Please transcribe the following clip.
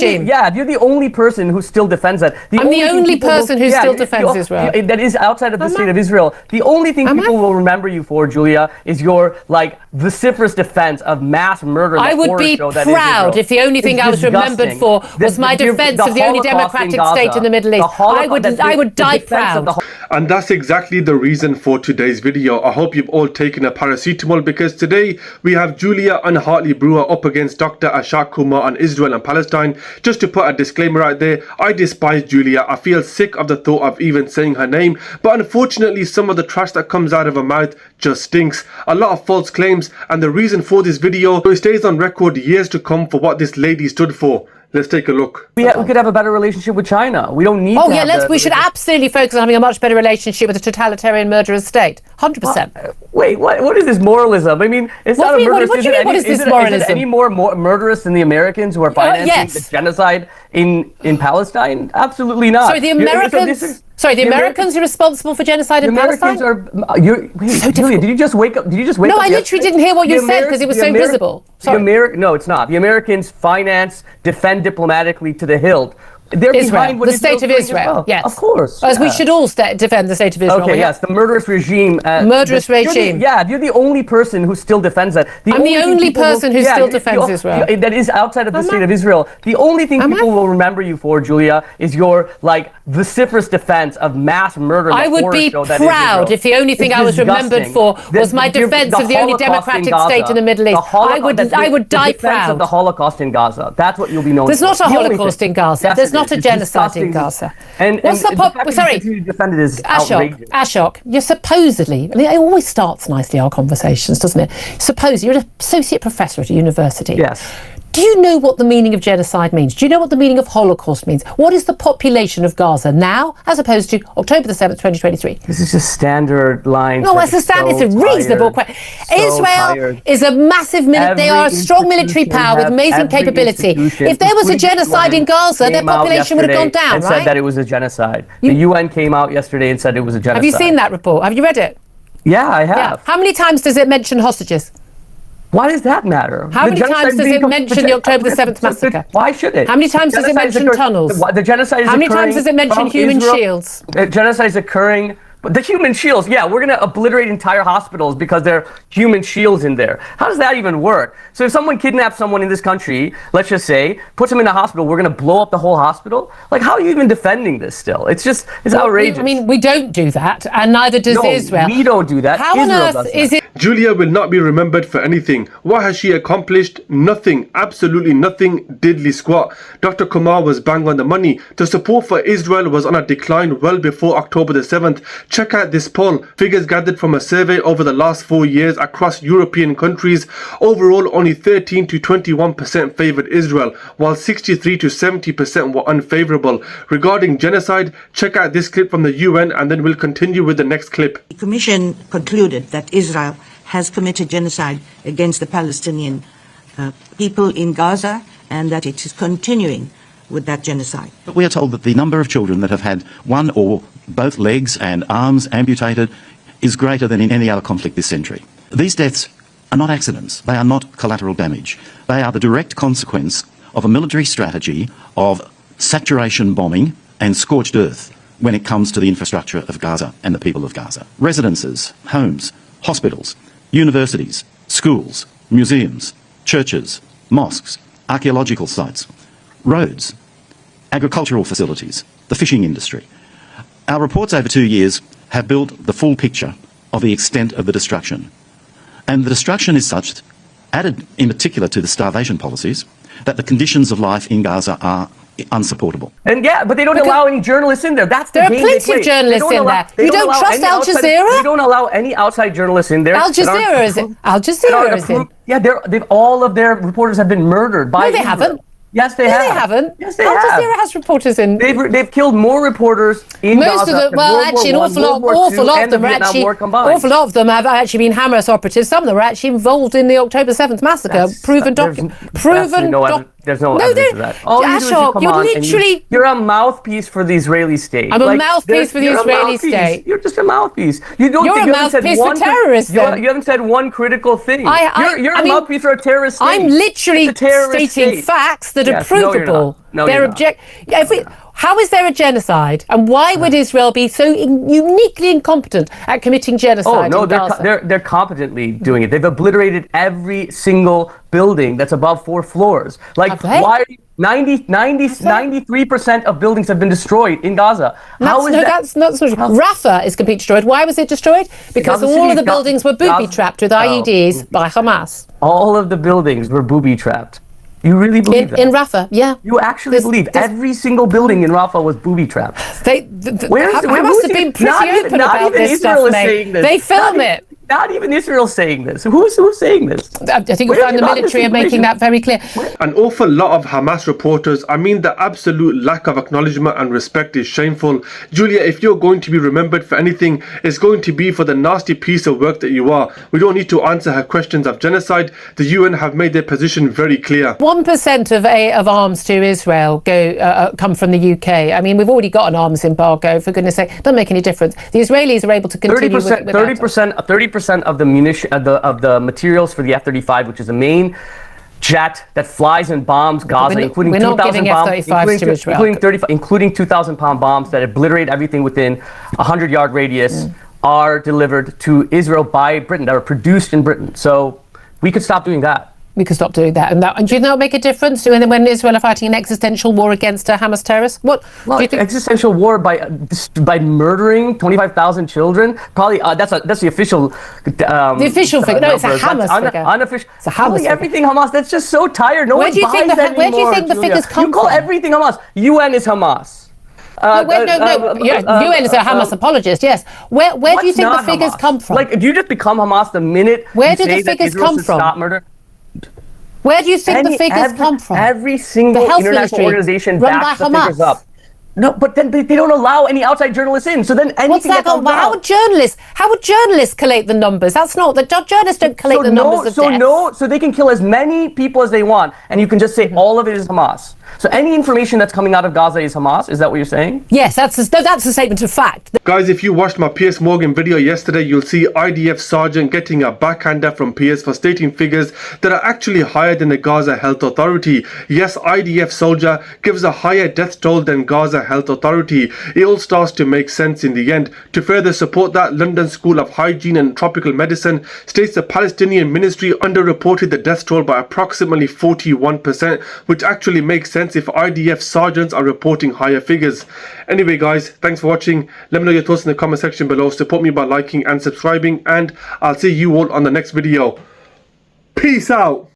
Yeah, you're the only person who still defends that. I'm the only person who still defends Israel. That is outside of the state of Israel. The only thing people will remember you for, Julia, is your vociferous defense of mass murder. I would be proud if the only thing I was remembered for was my defense of the only democratic state in the Middle East. I would die proud. And that's exactly the reason for today's video. I hope you've all taken a paracetamol, because today we have Julia Hartley-Brewer up against Dr. Ashok Kumar on Israel and Palestine. Just to put a disclaimer out there, I despise Julia. I feel sick of the thought of even saying her name, but unfortunately some of the trash that comes out of her mouth just stinks. A lot of false claims, and the reason for this video, so it stays on record years to come for what this lady stood for. Let's take a look. We could have a better relationship with China. We don't need. We should absolutely focus on having a much better relationship with a totalitarian murderous state. 100%. Wait, what is this moralism? I mean, it's not a murderous. What is this moralism? Is it any more murderous than the Americans who are financing the genocide in Palestine? Absolutely not. Sorry, the Americans. The Americans are responsible for genocide in Palestine? Julia, did you just wake up? No, I literally didn't hear what you said because it was so visible. No, it's not. The Americans finance, defend diplomatically to the hilt. They're behind what the state of Israel, yes. Of course. As we should all defend the state of Israel. Okay, yes, the murderous regime. You're the only person who still defends that. I'm the only person who still defends Israel. That is outside of the state of Israel. The only thing people will remember you for, Julia, is your vociferous defense of mass murder. I would be proud if the only thing I was remembered for was my defense of the only democratic state in the Middle East. I would die proud. Of the Holocaust in Gaza. That's what you'll be known for. There's not a Holocaust in Gaza. There's not a genocide in Gaza. Ashok, you're supposedly, it always starts nicely, our conversations, doesn't it? Supposedly, you're an associate professor at a university. Yes. Do you know what the meaning of genocide means? Do you know what the meaning of Holocaust means? What is the population of Gaza now, as opposed to October the 7th, 2023? This is just standard line. No, it's it's a reasonable question. Israel is a massive they are a strong military power with amazing capability. If there was a genocide in Gaza, their population would have gone down, and said that it was a genocide. The UN came out yesterday and said it was a genocide. Have you seen that report? Have you read it? Yeah, I have. Yeah. How many times does it mention hostages? Why does that matter? How many times does it mention the October the 7th massacre? Why should it? How many times does it mention tunnels? The genocide is How many times does it mention human shields? The genocide is occurring. But the human shields, we're going to obliterate entire hospitals because there are human shields in there. How does that even work? So if someone kidnaps someone in this country, let's just say, puts them in a hospital, we're going to blow up the whole hospital? How are you even defending this still? It's outrageous. We don't do that, and neither does Israel. We don't do that. How on earth is it? Julia will not be remembered for anything. What has she accomplished? Nothing. Absolutely nothing. Diddly squat. Dr. Kumar was bang on the money. The support for Israel was on a decline well before October the 7th. Check out this poll. Figures gathered from a survey over the last 4 years across European countries. Overall, only 13 to 21% favoured Israel, while 63 to 70% were unfavourable. Regarding genocide, check out this clip from the UN, and then we'll continue with the next clip. The Commission concluded that Israel has committed genocide against the Palestinian people in Gaza, and that it is continuing with that genocide. But we are told that the number of children that have had one or both legs and arms amputated is greater than in any other conflict this century. These deaths are not accidents. They are not collateral damage. They are the direct consequence of a military strategy of saturation bombing and scorched earth when it comes to the infrastructure of Gaza and the people of Gaza. Residences, homes, hospitals, universities, schools, museums, churches, mosques, archaeological sites, roads, agricultural facilities, the fishing industry. Our reports over 2 years have built the full picture of the extent of the destruction. And the destruction is such, added in particular to the starvation policies, that the conditions of life in Gaza are unsupportable. And but they don't allow any journalists in there. That's the game. There are plenty of journalists in there. You don't trust Al Jazeera? They don't allow any outside journalists in there. Al Jazeera is it? Al Jazeera is it? Yeah, all of their reporters have been murdered by. No, they haven't. Yes, they have. No, they haven't. Yes, they Al have. Jazeera has reporters in. They've killed more reporters in Gaza. Most of them, well, actually, an awful lot of them have actually been Hamas operatives. Some of them are actually involved in the October 7th massacre. There's no evidence of that. Ashok, you're a mouthpiece for the Israeli state. I'm a mouthpiece for the Israeli state. You're just a mouthpiece. You're a mouthpiece for terrorists. You haven't said one critical thing. You're a mouthpiece for a terrorist state. I'm literally stating facts that are provable. How is there a genocide? And why would Israel be so uniquely incompetent at committing genocide in Gaza? They're competently doing it. They've obliterated every single building that's above 4 floors. Like, why 93% of buildings have been destroyed in Gaza. That's not so true. Rafah is completely destroyed. Why was it destroyed? Because all of the buildings were booby-trapped with IEDs by Hamas. All of the buildings were booby-trapped. You really believe that? In Rafah, yeah. You actually believe every single building in Rafah was booby-trapped? Hamas have been pretty open about this stuff, mate. They film it. Not even Israel saying this. Who's saying this? I think you'll find the military are making that very clear. An awful lot of Hamas reporters, I mean, the absolute lack of acknowledgement and respect is shameful. Julia, if you're going to be remembered for anything, it's going to be for the nasty piece of work that you are. We don't need to answer her questions of genocide. The UN have made their position very clear. 1% of arms to Israel come from the UK. I mean, we've already got an arms embargo, for goodness sake. Doesn't make any difference. The Israelis are able to continue 30% of the munition of the materials for the F-35, which is the main jet that flies and bombs Gaza, including 2,000 bombs, including 2,000-pound bombs that obliterate everything within a 100-yard radius, are delivered to Israel by Britain, that are produced in Britain. So we could stop doing that. We could stop doing that. And do you think that would make a difference when Israel are fighting an existential war against Hamas terrorists? What do you think? Existential war by murdering 25,000 children? Probably that's the official. The official figure. No, it's a Hamas figure. Unofficial. It's a Hamas figure. Everything Hamas. That's just so tired. No one buys that anymore. Where do you think the figures come from? You call everything Hamas. UN is Hamas. UN is a Hamas apologist, yes. Where do you think the figures come from? Like, do you just become Hamas the minute where do the figures come from? Stop murder? Where do you think the figures come from? Every single international organization backs the figures up. No, but then they don't allow any outside journalists in. So then anything that comes out. How would journalists collate the numbers? That's not the journalists don't collate the numbers of deaths. So they can kill as many people as they want, and you can just say all of it is Hamas. So any information that's coming out of Gaza is Hamas. Is that what you're saying? Yes, that's a statement of fact. Guys, if you watched my Piers Morgan video yesterday, you'll see IDF sergeant getting a backhander from Piers for stating figures that are actually higher than the Gaza Health Authority. Yes, IDF soldier gives a higher death toll than Gaza Health Authority. It all starts to make sense in the end. To further support that, London School of Hygiene and Tropical Medicine states the Palestinian ministry underreported the death toll by approximately 41%, which actually makes sense if IDF sergeants are reporting higher figures. Anyway guys, thanks for watching. Let me know your thoughts in the comment section below. Support me by liking and subscribing, and I'll see you all on the next video. Peace out.